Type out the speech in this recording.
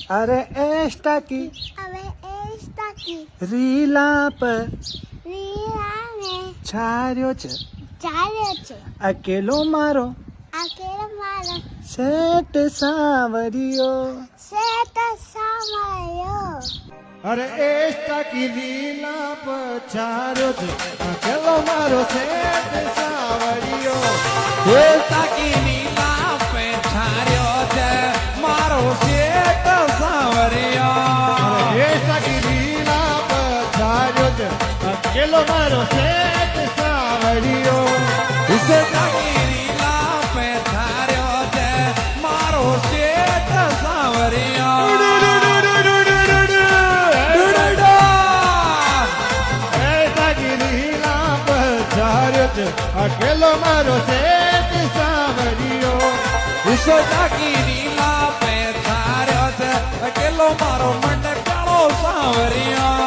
अरे एस्टा की હવે એસ્ટા કી રીલા પર રીરાને છાર્યો છે ચાલ્યો છે અકેલો મારો આકેલ મારો સેટ સાવરિયો શેત સામયો अरे एस्टा की लीला पर छार्यो છે અકેલો મારો સેટ સાવરિયો એસ્ટા કી લીલા પે છાર્યો છે મારો શેઠ સાવરિયો એસ્ટા કી લીલા પર છાર્યો છે અકેલો મારો સેટ સાવરિયો એસ્ટા કી લીલા પે છાર્યો છે મારો શેઠ સાવરિયો अकेलो मारो सेठ सावरियो એસ્ટા કી લીલા પે છાર્યો છે અકેલો મારો મંડકાળો સાવરિયો